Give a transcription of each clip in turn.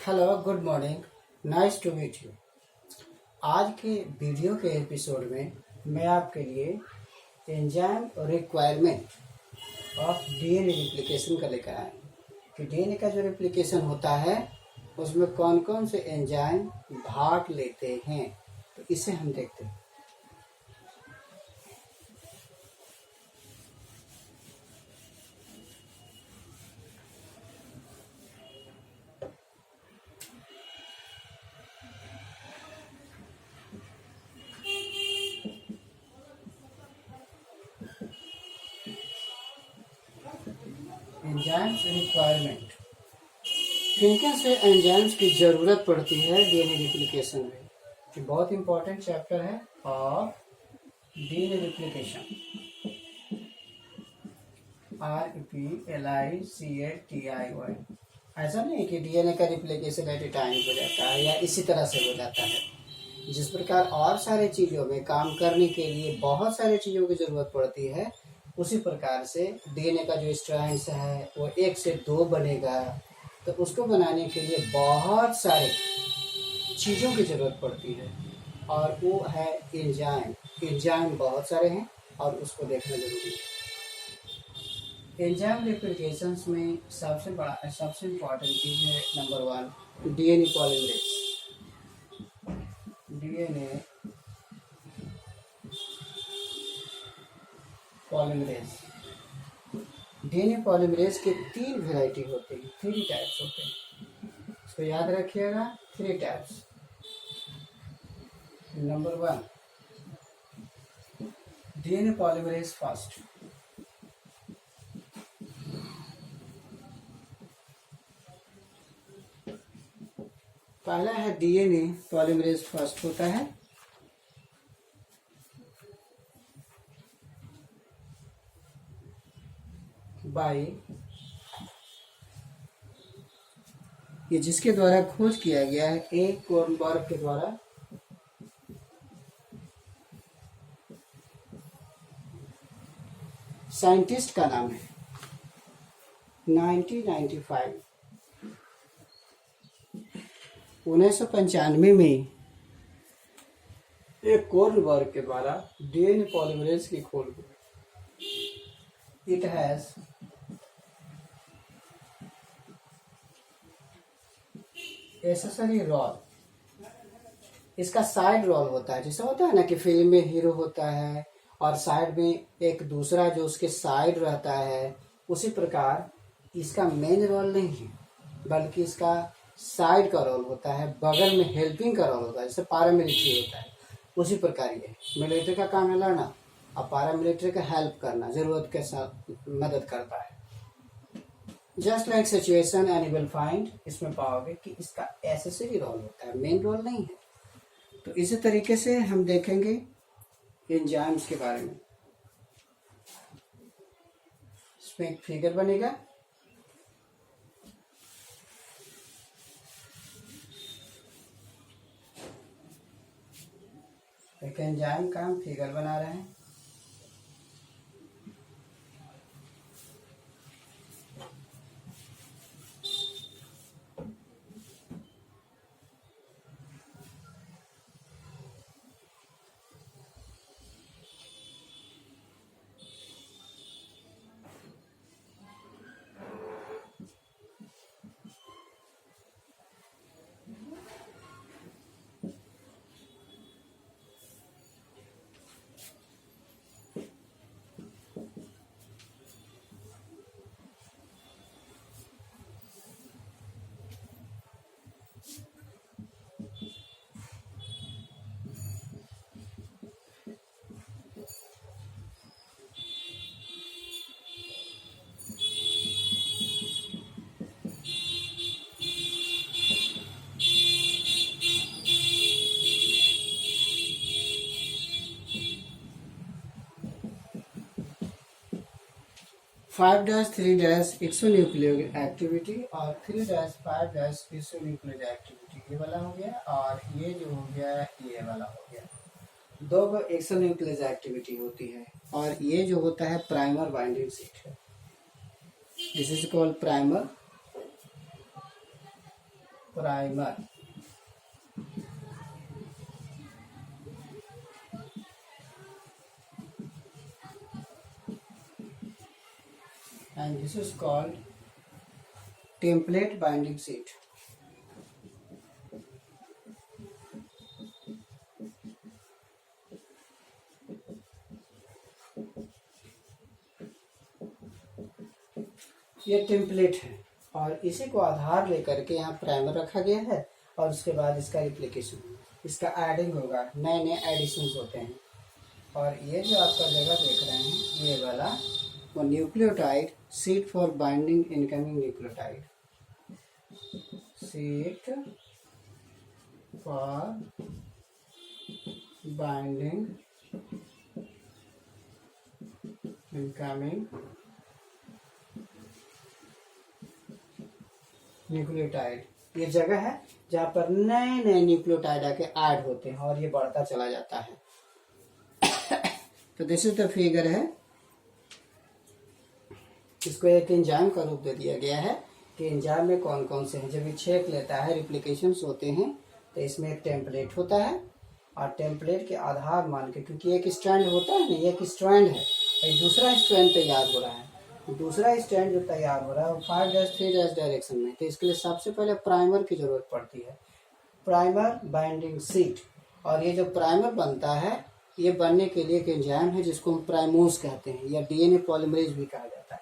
Hello, good morning, nice to meet you. आज के video के एपिसोड में मैं आपके लिए enzyme requirement of DNA replication का लेकर आए कि डीएनए का जो रिप्लिकेशन होता है उसमें कौन कौन से एंजाइम भाग लेते हैं, तो इसे हम देखते हैं। एंजाइम्स रिक्वायरमेंट, किन किन से एंजाइम्स की ज़रूरत पड़ती है डीएनए रिप्लिकेशन में। ये बहुत इंपॉर्टेंट चैप्टर है ऑफ डीएनए रिप्लिकेशन। REPLICATION। ऐसा नहीं है कि डीएनए का रिप्लिकेशन एट ए टाइम हो जाता है या इसी तरह से हो जाता है। जिस प्रकार और सारे चीज़ों में काम करने के लिए बहुत सारी चीज़ों की ज़रूरत पड़ती है, उसी प्रकार से डीएनए का जो स्ट्रैंड्स है वो 1 से 2 बनेगा, तो उसको बनाने के लिए बहुत सारे चीज़ों की ज़रूरत पड़ती है और वो है एंजाइम। एंजाइम बहुत सारे हैं और उसको देखना जरूरी है। एंजाइम रिप्लिकेशंस में सबसे इम्पॉर्टेंट चीज़ है number 1 DNA polymerase. DNA polymerase DNA polymerase के 3 वेराइटी होते हैं, 3 टाइप्स होते हैं। इसको याद रखिएगा, 3 types. Number 1 DNA polymerase first. पहला है डीएनए पॉलीमरेज फर्स्ट होता है बाय ये जिसके द्वारा खोज किया गया है ए कोर्नबर्ग के द्वारा। साइंटिस्ट का नाम है 1995 में एक कोर्नबर्ग के द्वारा डीएनए पॉलीमरेज की खोज हुई। It has accessory role. इसका साइड रोल होता है, जैसे होता है ना कि फिल्म में हीरो होता है और साइड में एक दूसरा जो उसके साइड रहता है, उसी प्रकार इसका मेन रोल नहीं है बल्कि इसका साइड का रोल होता है, बगल में हेल्पिंग का रोल होता है, जैसे पारामिलिट्री होता है। उसी प्रकार ये मिलिट्री का काम है लड़ना और पारामिलिट्री का हेल्प करना, जरूरत के साथ मदद करता है। Just like situation and you will find, इसमें पाओगे कि इसका एसेसरी रोल होता है, मेन रोल नहीं है। तो इसी तरीके से हम देखेंगे एंजाइम्स के बारे में। इसमें एक फिगर बनेगा, एक एंजाइम का हम फिगर बना रहे हैं। फाइव डैश 3 डैश एक्सोन्यूक्लियर एक्टिविटी और 3-5 डैश एक्सोन्यूक्लियर एक्टिविटी, ये वाला हो गया और ये जो हो गया ये वाला हो गया। 2 एक्सोन्यूक्लियर एक्टिविटी होती है और ये जो होता है प्राइमर बाइंडिंग सीट है। This is called primer primer, and this is called template binding sheet. ये टेम्पलेट है और इसी को आधार लेकर के यहाँ प्राइमर रखा गया है और उसके बाद इसका रिप्लिकेशन, इसका एडिंग होगा, नए नए एडिशंस होते हैं। और ये जो आपका जगह देख रहे हैं ये वाला वो nucleotide seat for binding incoming nucleotide, seat for binding incoming nucleotide, ये जगह है जहाँ पर नए नए न्यूक्लियोटाइड आके ऐड होते हैं और ये बढ़ता चला जाता है। तो दिस इज द फिगर है, इसको एक एंजाइम का रूप दे दिया गया है कि एंजाइम में कौन कौन से हैं। जब ये छेक लेता है, रिप्लिकेशंस होते हैं, तो इसमें एक टेम्पलेट होता है और टेम्पलेट के आधार मान के, क्योंकि एक स्ट्रैंड होता है ना, ये एक स्ट्रैंड है, एक दूसरा स्ट्रैंड तैयार हो रहा है, दूसरा स्ट्रैंड जो तैयार हो रहा है वो 5'3' डायरेक्शन में, तो इसके लिए सबसे पहले प्राइमर की जरूरत पड़ती है, प्राइमर बाइंडिंग शीट। और ये जो प्राइमर बनता है ये बनने के लिए एक एंजाइम है जिसको हम प्राइमोज कहते हैं या डीएनए पॉलीमरेज भी कहा जाता है।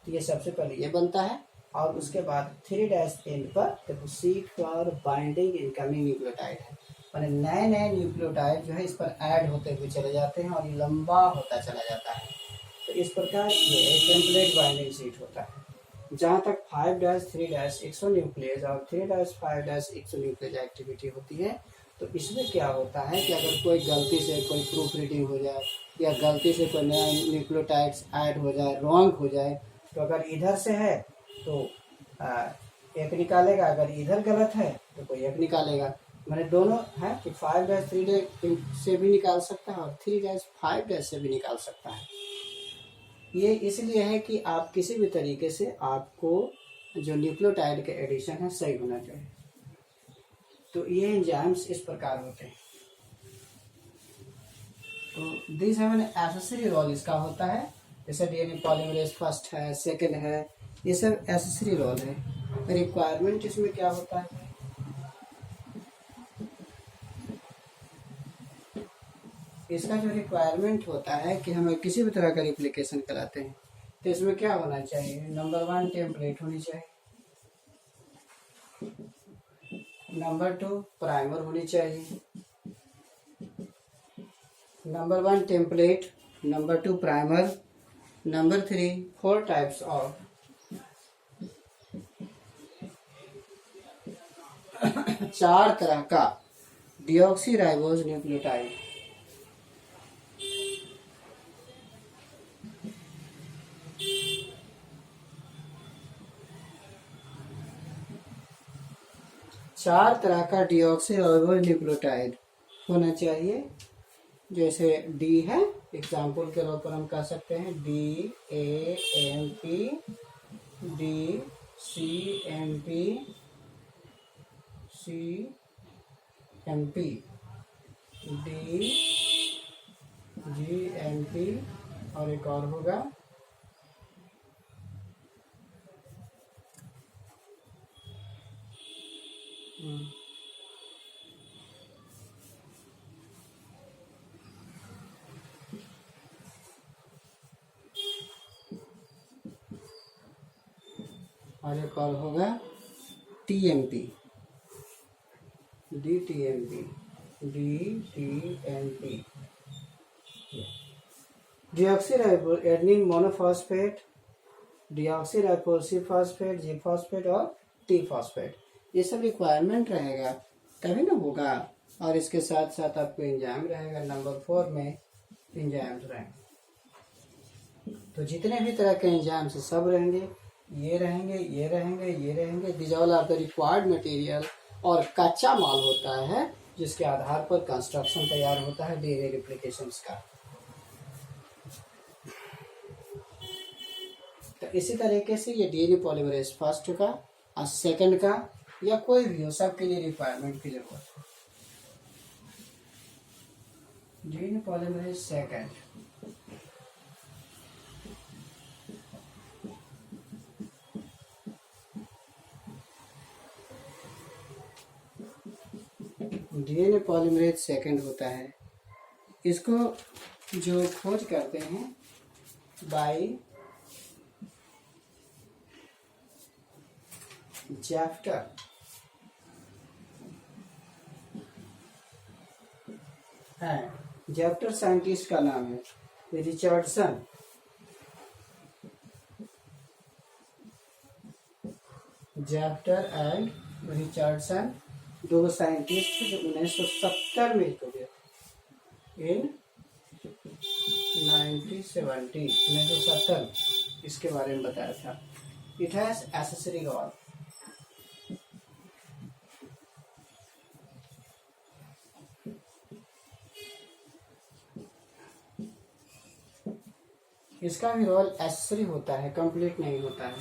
तो ये सबसे पहले ये बनता है और उसके बाद 3' एंड पर देखो seat for binding incoming nucleotide है, माने नए नए न्यूक्लियोटाइड जो है इस पर ऐड होते हुए चले जाते हैं और ये लंबा होता चला जाता है। तो इस प्रकार ये टेम्पलेट बाइंडिंग शीट होता है। जहाँ तक 5'3' एक्सोन्यूक्लियस और 3'5' एक्सोन्यूक्लियस एक्टिविटी होती है, तो इसमें क्या होता है कि अगर कोई गलती से कोई प्रूफ रीडिंग हो जाए या गलती से कोई नया न्यूक्लियोटाइड्स ऐड हो जाए, रॉन्ग हो जाए, तो अगर इधर से है तो एक निकालेगा, अगर इधर गलत है तो कोई एक निकालेगा, मैंने दोनों है कि 5'3' से भी निकाल सकता है और 3'5' से भी निकाल सकता है। ये इसलिए है कि आप किसी भी तरीके से आपको जो न्यूक्लियोटाइड के एडिशन है सही होना चाहिए। तो ये एंजाइम्स इस प्रकार होते हैं। तो this have an accessory role इसका होता है, जैसे डीएनए पॉलीमरेज फर्स्ट है, सेकंड है, ये सब एसेसरी रोल है। रिक्वायरमेंट इसमें क्या होता है, इसका जो रिक्वायरमेंट होता है कि हमें किसी भी तरह का रिप्लिकेशन कराते हैं तो इसमें क्या होना चाहिए, नंबर 1 टेम्पलेट होनी चाहिए, नंबर 2 प्राइमर होनी चाहिए, number 1 template, number 2 primer, number 3 4 types of 4 तरह का डिऑक्सीराइबोज न्यूक्लियोटाइड। चार तरह का डिऑक्सीराइबोज न्यूक्लियोटाइड होना चाहिए। जैसे डी है, एग्जाम्पल के तौर पर हम कह सकते हैं DAMP, DCMP, CMP, DGMP और एक और होगा और एक और होगा TMP, DTMP, DTMP। Deoxyribo adenine monophosphate, deoxyribo C phosphate, G phosphate और टी फॉस्फेट, ये सब रिक्वायरमेंट रहेगा तभी ना होगा। और इसके साथ साथ आपको एंजाइम रहेगा, नंबर 4 में एंजाइम्स रहेंगे। तो जितने भी तरह के एंजाइम्स सब रहेंगे, ये रहेंगे, ये रहेंगे, ये रहेंगे। This all are the required material और कच्चा माल होता है जिसके आधार पर कंस्ट्रक्शन तैयार होता है डीएनए रिप्लिकेशंस का। तो इसी तरीके से ये डीएनए पॉलीमरेज फर्स्ट का और सेकंड का या कोई भी हो, सबके लिए रिक्वायरमेंट की जरूरत है। DNA polymerase second, DNA polymerase second होता है। इसको जो खोज करते हैं बाय जैफ्टर, है जैफ्टर साइंटिस्ट का नाम है रिचर्डसन। जैफ्टर एंड रिचर्डसन दो साइंटिस्ट थे जो 1970 में हुए इन 1970 इसके बारे में बताया था। It has accessory role. इसका भी रोल एसेसरी होता है, कंप्लीट नहीं होता है।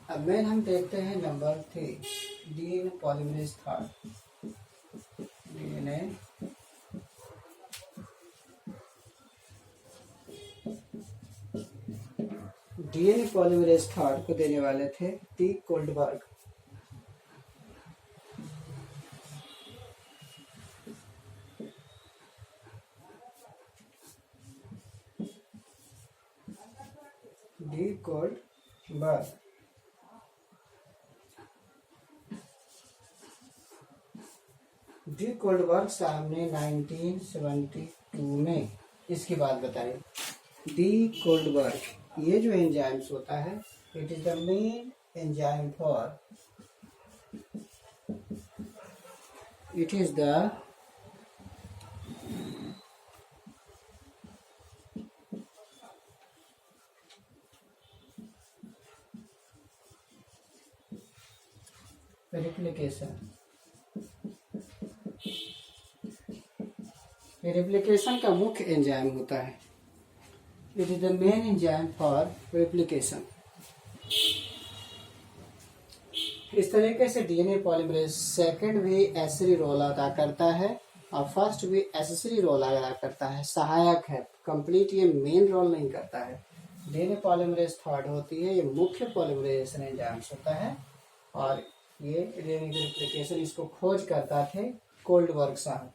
अब मेन हम देखते हैं number 3, DNA polymerase third. DNA polymerase third को देने वाले थे टी कोल्डबर्ग। डी कोल्डबर्ग डी कोल्डबर्ग साहब ने 1972 में इसकी बात बताई। डी कोल्डबर्ग, ये जो एंजाइम्स होता है, it is the main enzyme for, it is the replication का मुख्य एंजाइम होता है। It is the main enzyme for replication. इस तरीके से डीएनए पॉलीमरेज सेकंड भी एसेसरी रोल अदा करता है और फर्स्ट भी एसेसरी रोल अदा करता है, सहायक है, कंप्लीट ये मेन रोल नहीं करता है। डीएनए पॉलीमरेज थर्ड होती है, ये मुख्य पॉलीमराइजेशन एंजाइम्स होता है और ये रेप्लिकेशन इसको खोज करता थे कोल्डबर्ग साहब।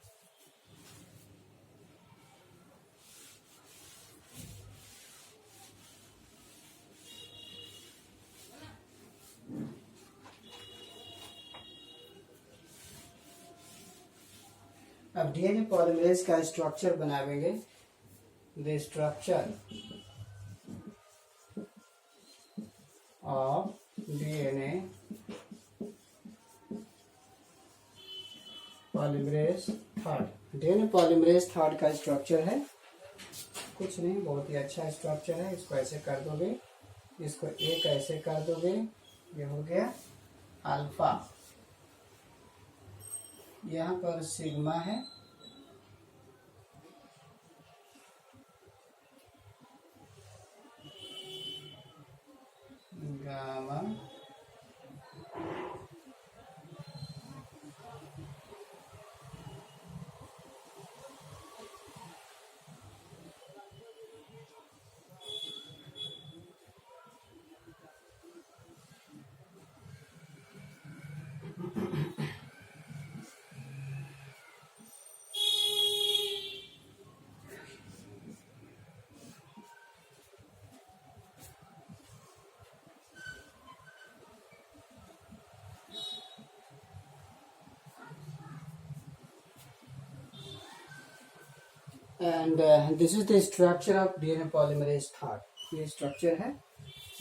अब डीएनए पॉलीमरेज का स्ट्रक्चर बनाएंगे। The structure of DNA polymerase third. DNA polymerase third का स्ट्रक्चर है कुछ नहीं, बहुत ही अच्छा स्ट्रक्चर है। इसको ऐसे कर दोगे, इसको एक ऐसे कर दोगे, ये हो गया अल्फा, यहाँ पर सिग्मा है, gamma, and this is the structure of DNA polymerase third. ये स्ट्रक्चर है,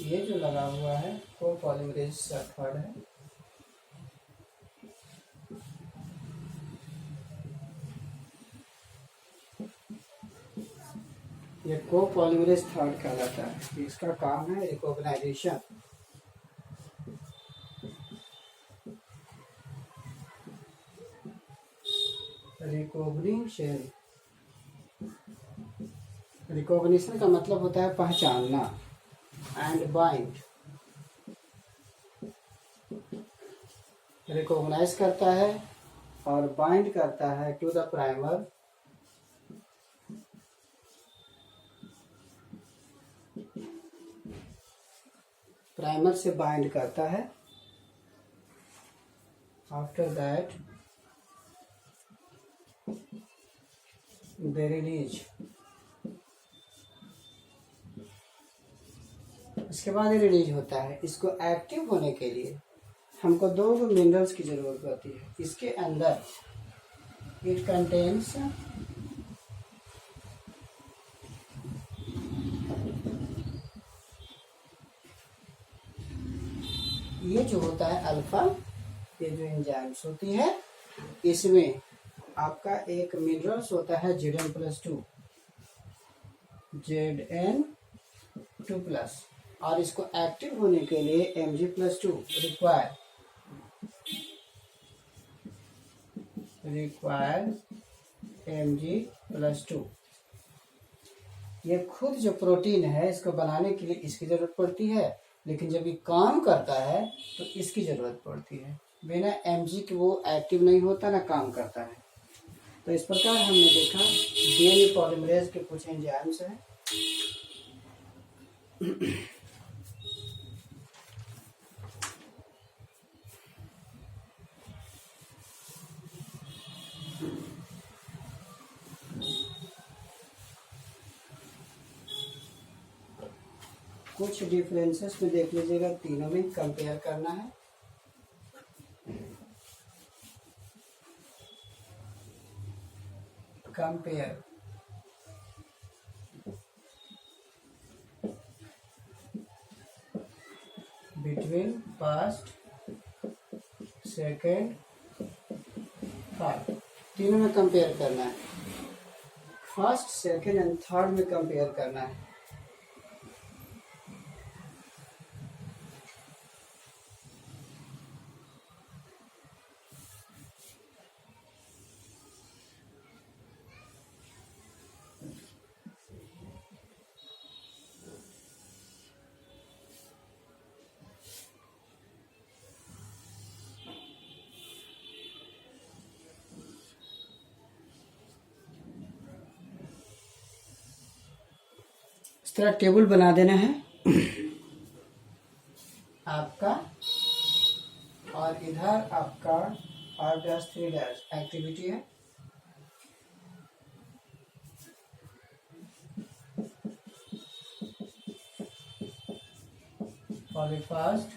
ये जो लगा हुआ है वो पॉलीमरेज थर्ड है। ये को पॉलीमरेज थर्ड कहलाता है। इसका काम है रिकॉग्नाइजेशन, रिकॉग्निशन का मतलब होता है पहचानना, एंड बाइंड, रिकॉग्नाइज करता है और बाइंड करता है टू द प्राइमर। प्राइमर से बाइंड करता है। After that they release. इसके बाद ये रिलीज होता है। इसको एक्टिव होने के लिए हमको दो मिनरल्स की जरूरत होती है। इसके अंदर इट कंटेन्स ये जो होता है अल्फा, ये जो एंजाइम्स होती है, इसमें आपका एक मिनरल्स होता है Zn+2, Zn2+, और इसको एक्टिव होने के लिए Mg+2 रिक्वायर Mg+2। ये खुद जो प्रोटीन है इसको बनाने के लिए इसकी जरूरत पड़ती है, लेकिन जब ये काम करता है तो इसकी जरूरत पड़ती है। बिना Mg के वो एक्टिव नहीं होता, ना काम करता है। तो इस प्रकार हमने देखा डीएनए पॉलीमरेज के कुछ एंजाइम्स हैं। कुछ डिफरेंसेस में देख लीजिएगा, तीनों में कंपेयर करना है। Compare between first, second, third, तीनों में कंपेयर करना है। फर्स्ट, सेकेंड एंड थर्ड में कंपेयर करना है। इस तरह टेबल बना देना है आपका, और इधर आपका 5-3 एक्टिविटी है। For the first,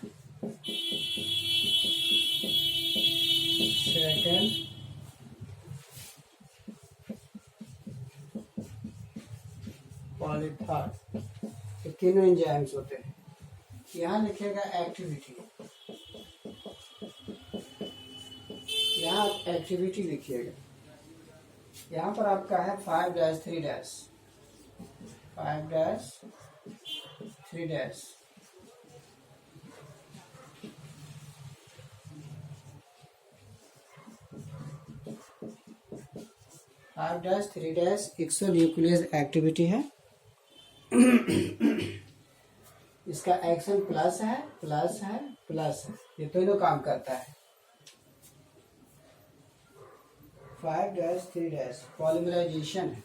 second, third, ये तीनों एंजाइम्स होते हैं। यहाँ लिखिएगा एक्टिविटी, यहाँ आप एक्टिविटी लिखिएगा। यहाँ पर आपका है 5-3, 5-3। 5-3 एक्सोन्यूक्लियस एक्टिविटी है। इसका एक्शन प्लस है, प्लस है, प्लस है, ये दोनों काम करता है। 5-3 पॉलीमराइजेशन है।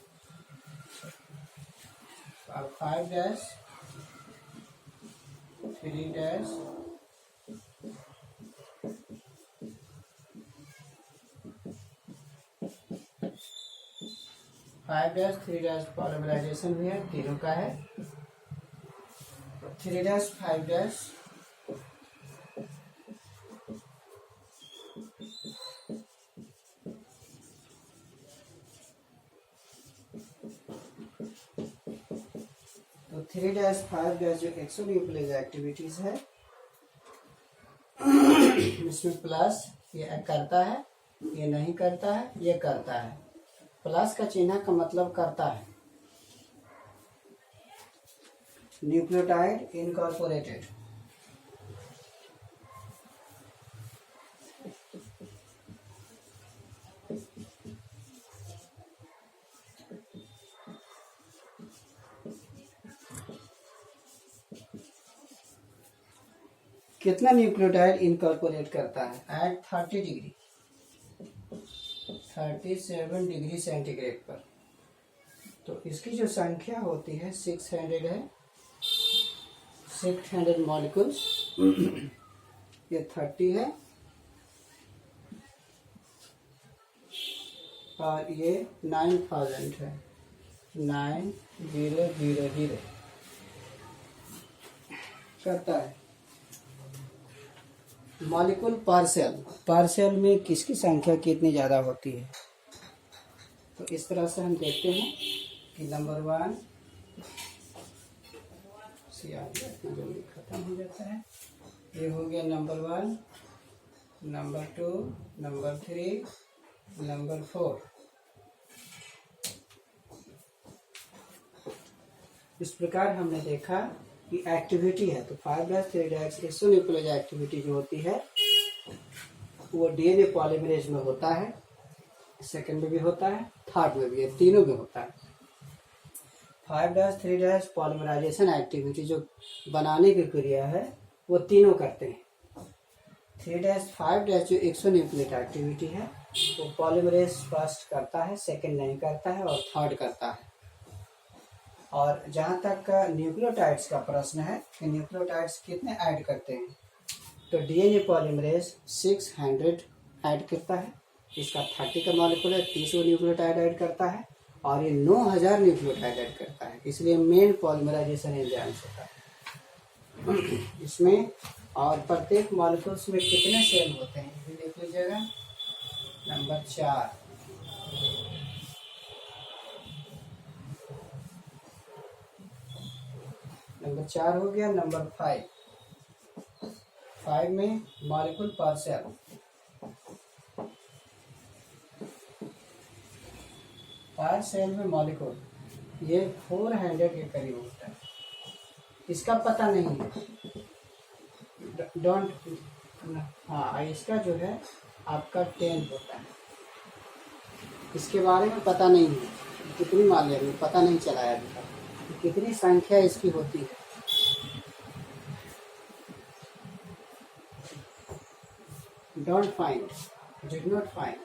अब 5-3 5-3 पॉलीमराइजेशन भी है, तीनों का है। 3-5 तो 3-5 जो एक्सोन्यूक्लियस एक्टिविटीज है, इसमें प्लस ये करता है, ये नहीं करता है, ये करता है। प्लस का चिन्ह का मतलब करता है। न्यूक्लियोटाइड इनकॉर्पोरेटेड, कितना न्यूक्लियोटाइड इनकॉर्पोरेट करता है एट 30 डिग्री 37 डिग्री सेंटीग्रेड पर। तो इसकी जो संख्या होती है 600 है, 600 मॉलिक्यूल्स। ये 30 है और ये 9000 है, 9000 करता है मॉलिक्यूल पर सेल। पर सेल में किसकी संख्या कितनी ज़्यादा होती है? तो इस तरह से हम देखते हैं कि नंबर 1 इतना जल्दी खत्म हो जाता है। ये हो गया नंबर 1, नंबर 2, नंबर 3, नंबर 4। इस प्रकार हमने देखा कि एक्टिविटी है तो 5'3' एक्सोन्यूक्लियोटाइड एक्टिविटी जो होती है वो डीएनए पॉलीमरेज में होता है, सेकंड में भी होता है, थर्ड में भी है, तीनों में होता है। 5'3' पॉलीमराइजेशन एक्टिविटी जो बनाने की क्रिया है वो तीनों करते हैं। 3'5' जो एक्सोन्यूक्लियोटाइड एक्टिविटी है वो पॉलीमरेज फर्स्ट करता है, सेकंड नहीं करता है और थर्ड करता है। और जहाँ तक का न्यूक्लियोटाइड्स का प्रश्न है कि न्यूक्लियोटाइड्स कितने ऐड करते हैं, तो डीएनए पॉलीमरेज 600 ऐड करता है। इसका 30 का मॉलिक्यूल है, 30 न्यूक्लियोटाइड ऐड करता है और ये 9000 न्यूक्लियोटाइड ऐड करता है। इसलिए मेन पॉलीमराइजेशन एंजाइम्स होता है इसमें। और प्रत्येक मॉलिक्यूल्स में कितने सेल होते हैं ये देख लीजिएगा। नंबर 4, नंबर 4 हो गया। नंबर 5 में मॉलिक्यूल पर सेल, पर सेल में मॉलिक्यूल ये 400 के करीब होता है। इसका पता नहीं है, डोंट, हाँ इसका जो है आपका 10 होता है। इसके बारे में पता नहीं है कितनी मात्रा में, पता नहीं चला है अभी तक कितनी संख्या इसकी होती है। Don't find, did not find.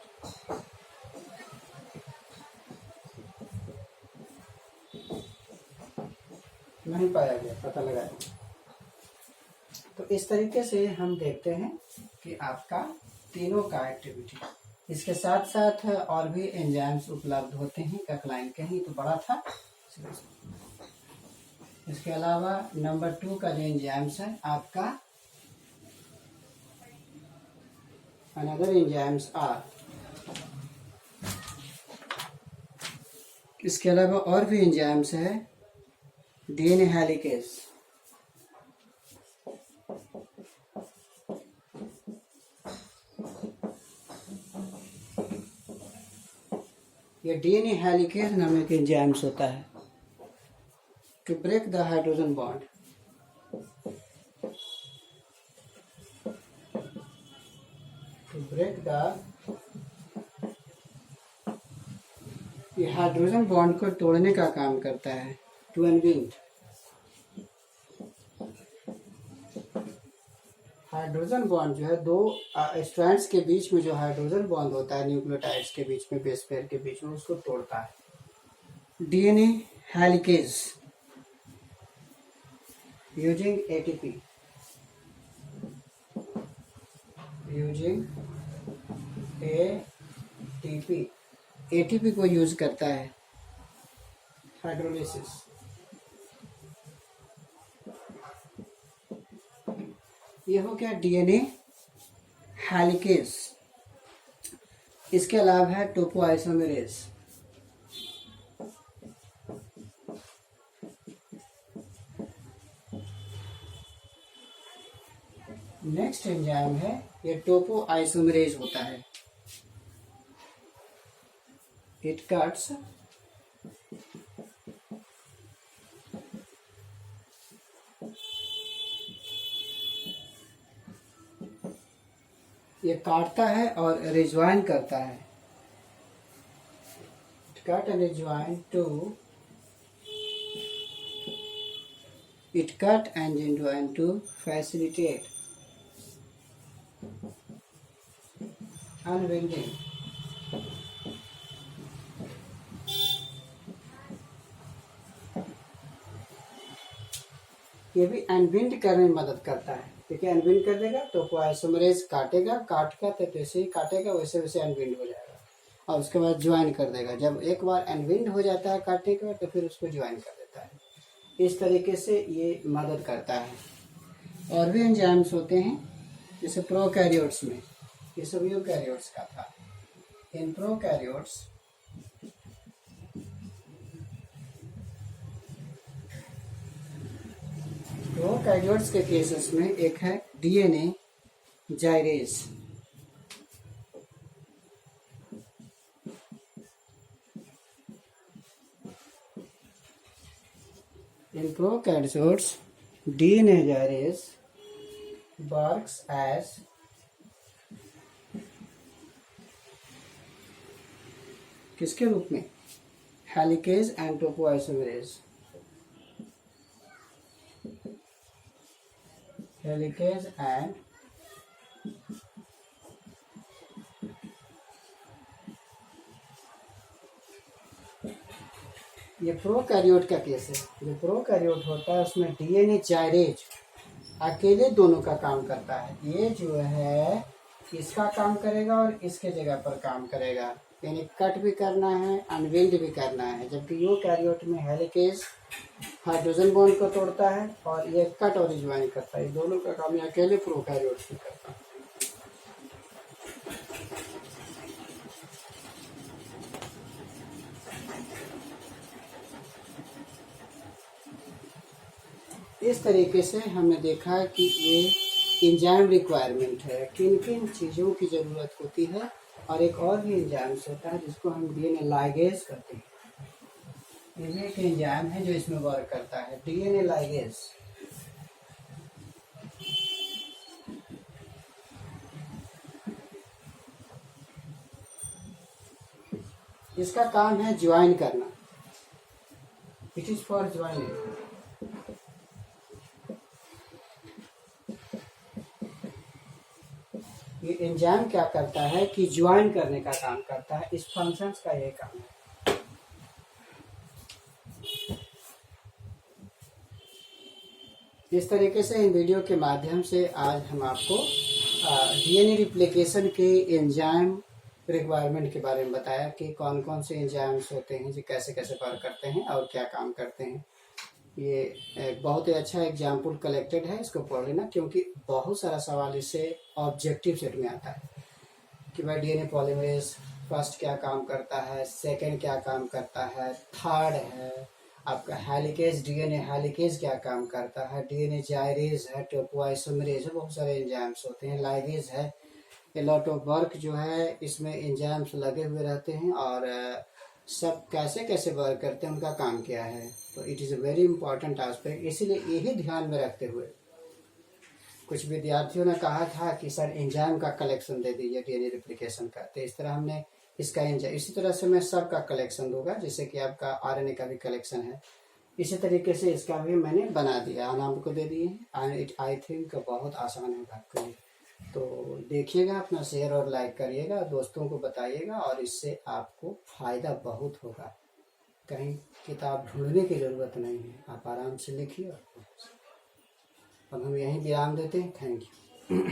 नहीं पाया गया, पता लगाया। तो इस तरीके से हम देखते हैं कि आपका तीनों का एक्टिविटी। इसके साथ साथ और भी एंजाइम्स उपलब्ध होते हैं, कैक्लाइन कहीं तो बड़ा था। इसके अलावा नंबर 2 का जो एंजाइम्स है आपका अनदर एंजाइम्स आर। इसके अलावा और भी एंजाइम्स है डीएनए हेलिकेज। ये डीएनए हेलिकेज नामक एंजाइम्स होता है to break the hydrogen bond. To break the, ये हाइड्रोजन बॉन्ड को तोड़ने का काम करता है। टू अनविंड, हाइड्रोजन बॉन्ड जो है दो स्ट्रैंड्स के बीच में जो हाइड्रोजन बॉन्ड होता है न्यूक्लियोटाइड्स के बीच में, बेस पेयर के बीच में, उसको तोड़ता है। DNA helicase using ATP, using ATP, ATP को यूज करता है हाइड्रोलिसिस। ये हो गया डीएनए हेलिकेज। इसके अलावा है टोपोआइसोमेरेज। नेक्स्ट एंजाइम है ये टोपोआइसोमेरेज होता है। इट कट्स ये काटता है और रिज्वाइन करता है। Cut and rejoin to, it cut and rejoin to facilitate unwinding, ये भी अनविंड करने में मदद करता है, क्योंकि अनविंड कर देगा तो आइसोमरेज काटेगा, काट का तो जैसे ही काटेगा वैसे वैसे अनविंड हो जाएगा और उसके बाद ज्वाइन कर देगा। जब एक बार अनविंड हो जाता है काटने के बाद तो फिर उसको ज्वाइन कर देता है। इस तरीके से ये मदद करता है। और भी एंजाइम्स होते हैं जैसे प्रोकैरियोट्स में, ये सब यूकैरियोट्स का था। इन प्रोकैरियोट्स के केसेस में एक है DNA gyrase. In prokaryotes, DNA gyrase works as किसके रूप में? Helicase and topoisomerase. Helicase and ये प्रोकैरियोट का केस है। जो प्रोकैरियोट होता है उसमें डीएनए जाइरेज अकेले दोनों का काम करता है। ये जो है इसका काम करेगा और इसके जगह पर काम करेगा, यानी कट भी करना है, अनविल्ड भी करना है। जबकि यूकैरियोट में हेलिकेज हाइड्रोजन बॉन्ड को तोड़ता है और ये कट और ज्वाइन करता है। ये दोनों का काम ये अकेले प्रोकैरियोट में करता है। इस तरीके से हमने देखा कि ये एंजाइम रिक्वायरमेंट है, किन किन चीज़ों की ज़रूरत होती है। और एक और भी एंजाइम्स होता है जिसको हम डीएनए लाइगेज कहते हैं। ये एक एंजाइम है जो इसमें वर्क करता है, डीएनए लाइगेज। इसका काम है ज्वाइन करना, इट इज फॉर ज्वाइनिंग। ये एंजाइम क्या करता है कि ज्वाइन करने का काम करता है। इस फंक्शंस का ये काम है। इस तरीके से इन वीडियो के माध्यम से आज हम आपको डीएनए रिप्लिकेशन के एंजाइम रिक्वायरमेंट के बारे में बताया कि कौन कौन से एंजाइम्स होते हैं, जो कैसे कैसे वर्क करते हैं और क्या काम करते हैं। ये एक बहुत ही अच्छा एग्जाम्पल कलेक्टेड है, इसको पढ़ लेना, क्योंकि बहुत सारा सवाल इससे ऑब्जेक्टिव सेट में आता है कि भाई डीएनए पॉलीमरेज फर्स्ट क्या काम करता है, सेकंड क्या काम करता है, थर्ड है आपका हेलिकेज, डीएनए हेलिकेज क्या काम करता है, डीएनए जाइरेज है, टोपोआइसोमेरेज है, बहुत सारे एंजाइम्स होते हैं, लाइगेज है। ए लॉट ऑफ वर्क जो है इसमें एंजाइम्स लगे हुए रहते हैं और सब कैसे कैसे वर्क करते हैं, उनका काम क्या है। तो it is a very important aspect. इसीलिए यही ध्यान में रखते हुए कुछ विद्यार्थियों ने कहा था कि सर एंजाइम का कलेक्शन दे दीजिए डीएनए रिप्लिकेशन का। तो इस तरह हमने इसका एंजाइम, इसी तरह से मैं सब का कलेक्शन दूंगा, जैसे कि आपका आरएनए का भी कलेक्शन है, इसी तरीके से इसका भी मैंने बना दिया, नाम को दे दिए। आई थिंक बहुत आसान है आपके लिए। तो देखिएगा, अपना शेयर और लाइक करिएगा, दोस्तों को बताइएगा और इससे आपको फायदा बहुत होगा। कहीं किताब ढूंढने की ज़रूरत नहीं है, आप आराम से लिखिए। अब हम यहीं विराम देते हैं। Thank you.